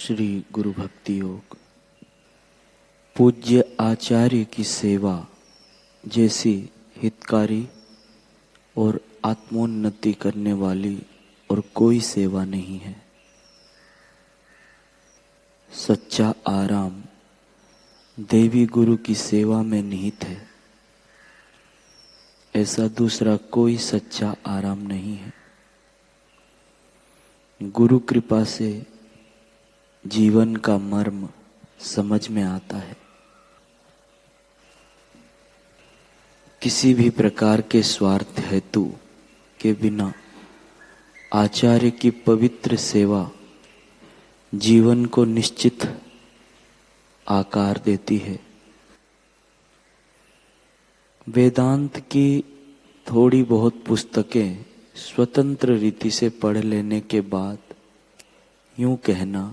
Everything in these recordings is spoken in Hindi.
श्री गुरु भक्ति योग। पूज्य आचार्य की सेवा जैसी हितकारी और आत्मोन्नति करने वाली और कोई सेवा नहीं है। सच्चा आराम देवी गुरु की सेवा में निहित है। ऐसा दूसरा कोई सच्चा आराम नहीं है। गुरु कृपा से जीवन का मर्म समझ में आता है। किसी भी प्रकार के स्वार्थ हेतु के बिना आचार्य की पवित्र सेवा जीवन को निश्चित आकार देती है। वेदांत की थोड़ी बहुत पुस्तकें स्वतंत्र रीति से पढ़ लेने के बाद यूं कहना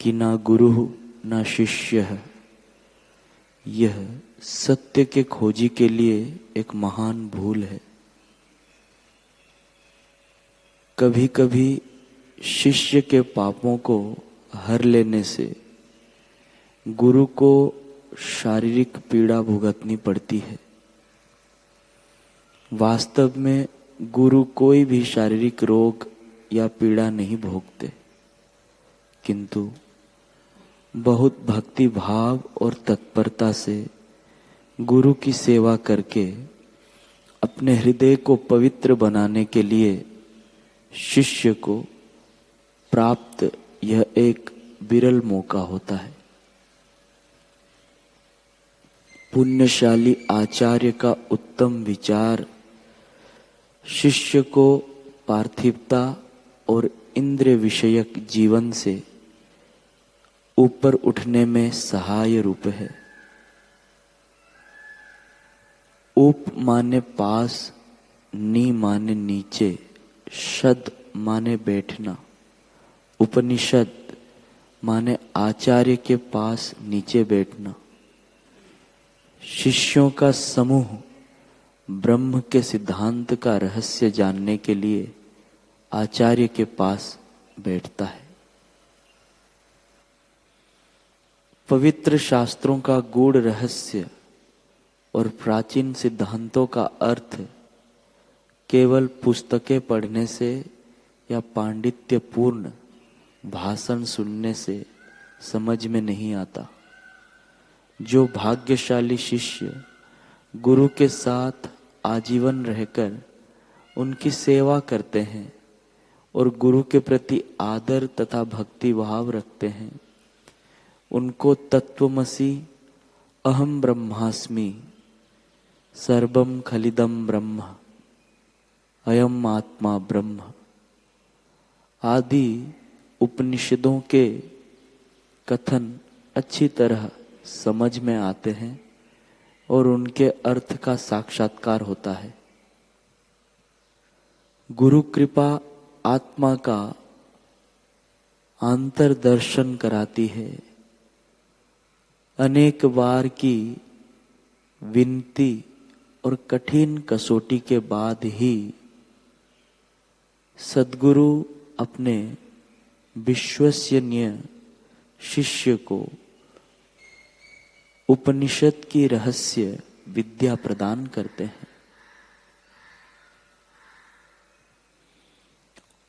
कि ना गुरु ना शिष्य है, यह सत्य के खोजी के लिए एक महान भूल है। कभी कभी शिष्य के पापों को हर लेने से गुरु को शारीरिक पीड़ा भुगतनी पड़ती है। वास्तव में गुरु कोई भी शारीरिक रोग या पीड़ा नहीं भोगते, किंतु बहुत भक्ति भाव और तत्परता से गुरु की सेवा करके अपने हृदय को पवित्र बनाने के लिए शिष्य को प्राप्त यह एक विरल मौका होता है। पुण्यशाली आचार्य का उत्तम विचार शिष्य को पार्थिवता और इंद्रिय विषयक जीवन से ऊपर उठने में सहाय रूप है। उप माने पास, नी माने नीचे, शद माने बैठना। उपनिषद माने आचार्य के पास नीचे बैठना। शिष्यों का समूह ब्रह्म के सिद्धांत का रहस्य जानने के लिए आचार्य के पास बैठता है। पवित्र शास्त्रों का गूढ़ रहस्य और प्राचीन सिद्धांतों का अर्थ केवल पुस्तकें पढ़ने से या पांडित्यपूर्ण भाषण सुनने से समझ में नहीं आता। जो भाग्यशाली शिष्य गुरु के साथ आजीवन रहकर उनकी सेवा करते हैं और गुरु के प्रति आदर तथा भक्ति भाव रखते हैं, उनको तत्वमसि अहम ब्रह्मास्मि सर्वम खलिदम ब्रह्म अयम आत्मा ब्रह्म आदि उपनिषदों के कथन अच्छी तरह समझ में आते हैं और उनके अर्थ का साक्षात्कार होता है। गुरु कृपा आत्मा का अंतर्दर्शन कराती है। अनेक बार की विनती और कठिन कसौटी के बाद ही सद्गुरु अपने विश्वसनीय शिष्य को उपनिषद की रहस्य विद्या प्रदान करते हैं।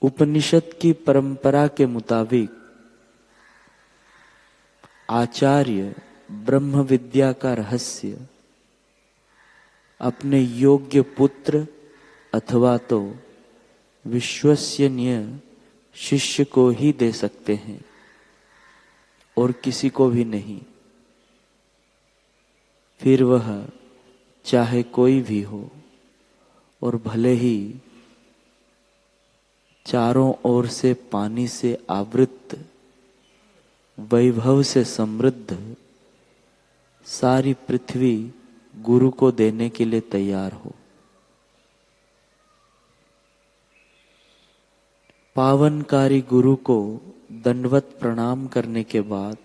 उपनिषद की परंपरा के मुताबिक आचार्य ब्रह्म विद्या का रहस्य अपने योग्य पुत्र अथवा तो विश्वसनीय शिष्य को ही दे सकते हैं और किसी को भी नहीं। फिर वह चाहे कोई भी हो और भले ही चारों ओर से पानी से आवृत वैभव से समृद्ध सारी पृथ्वी गुरु को देने के लिए तैयार हो। पावनकारी गुरु को दंडवत प्रणाम करने के बाद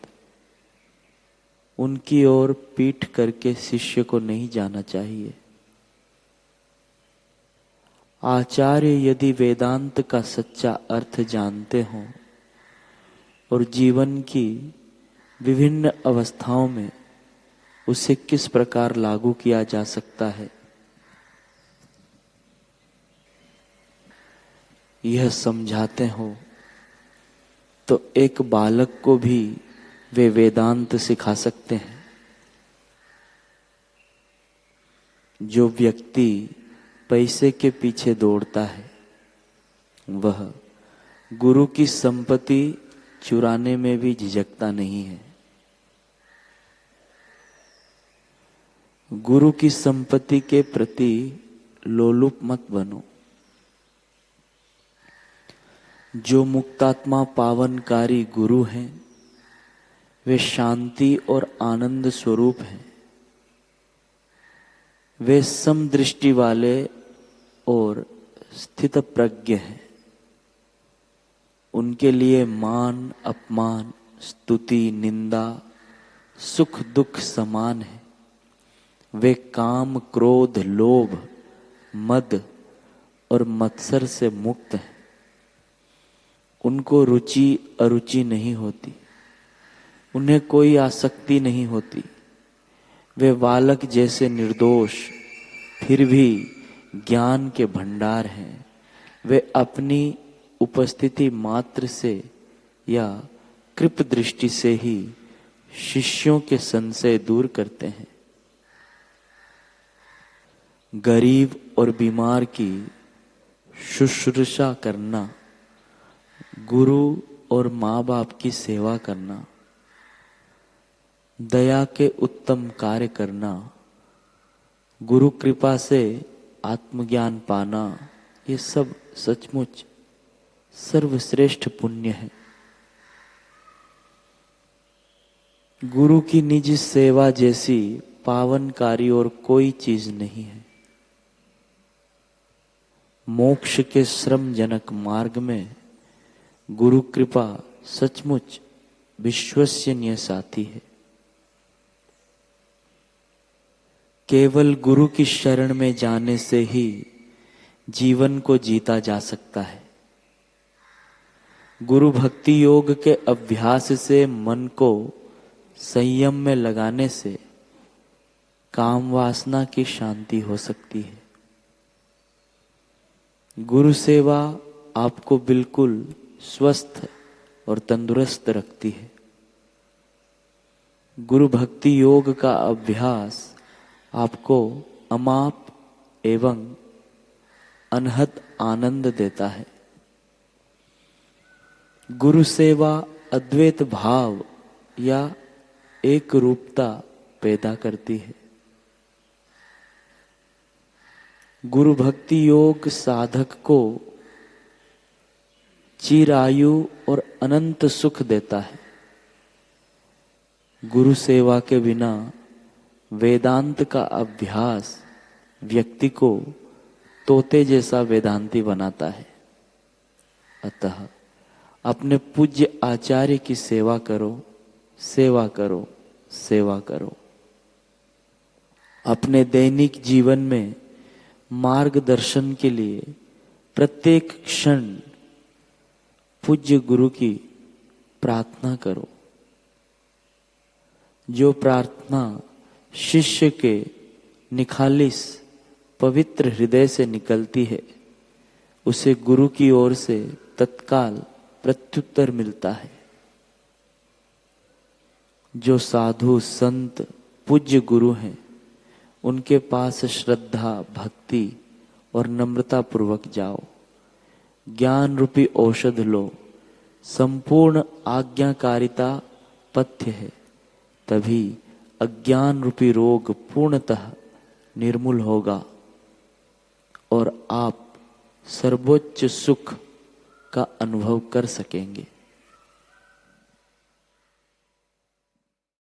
उनकी ओर पीठ करके शिष्य को नहीं जाना चाहिए। आचार्य यदि वेदांत का सच्चा अर्थ जानते हों और जीवन की विभिन्न अवस्थाओं में उसे किस प्रकार लागू किया जा सकता है, यह समझाते हो तो एक बालक को भी वे वेदांत सिखा सकते हैं। जो व्यक्ति पैसे के पीछे दौड़ता है वह गुरु की संपत्ति चुराने में भी झिझकता नहीं है। गुरु की संपत्ति के प्रति लोलुप मत बनो। जो मुक्तात्मा पावनकारी गुरु हैं वे शांति और आनंद स्वरूप हैं। वे समदृष्टि वाले और स्थित प्रज्ञ हैं। उनके लिए मान अपमान स्तुति निंदा सुख दुख समान है। वे काम क्रोध लोभ मद और मत्सर से मुक्त हैं। उनको रुचि अरुचि नहीं होती। उन्हें कोई आसक्ति नहीं होती। वे बालक जैसे निर्दोष फिर भी ज्ञान के भंडार हैं। वे अपनी उपस्थिति मात्र से या कृप दृष्टि से ही शिष्यों के संशय दूर करते हैं। गरीब और बीमार की शुश्रूषा करना, गुरु और माँ बाप की सेवा करना, दया के उत्तम कार्य करना, गुरु कृपा से आत्मज्ञान पाना, ये सब सचमुच सर्वश्रेष्ठ पुण्य है। गुरु की निज सेवा जैसी पावनकारी और कोई चीज नहीं है। मोक्ष के श्रमजनक मार्ग में गुरु कृपा सचमुच विश्वसनीय साथी है। केवल गुरु की शरण में जाने से ही जीवन को जीता जा सकता है। गुरु भक्ति योग के अभ्यास से मन को संयम में लगाने से काम वासना की शांति हो सकती है। गुरु सेवा आपको बिल्कुल स्वस्थ और तंदुरुस्त रखती है। गुरु भक्ति योग का अभ्यास आपको अमाप एवं अनहद आनंद देता है। गुरु सेवा अद्वैत भाव या एक रूपता पैदा करती है। गुरु भक्ति योग साधक को चिरायु और अनंत सुख देता है। गुरु सेवा के बिना वेदांत का अभ्यास व्यक्ति को तोते जैसा वेदांती बनाता है। अतः अपने पूज्य आचार्य की सेवा करो, सेवा करो, सेवा करो। अपने दैनिक जीवन में मार्गदर्शन के लिए प्रत्येक क्षण पूज्य गुरु की प्रार्थना करो। जो प्रार्थना शिष्य के निखालिस पवित्र हृदय से निकलती है उसे गुरु की ओर से तत्काल प्रत्युत्तर मिलता है। जो साधु संत पूज्य गुरु हैं उनके पास श्रद्धा भक्ति और नम्रता पूर्वक जाओ। ज्ञान रूपी औषध लो। संपूर्ण आज्ञाकारिता पथ्य है, तभी अज्ञान रूपी रोग पूर्णतः निर्मूल होगा और आप सर्वोच्च सुख का अनुभव कर सकेंगे।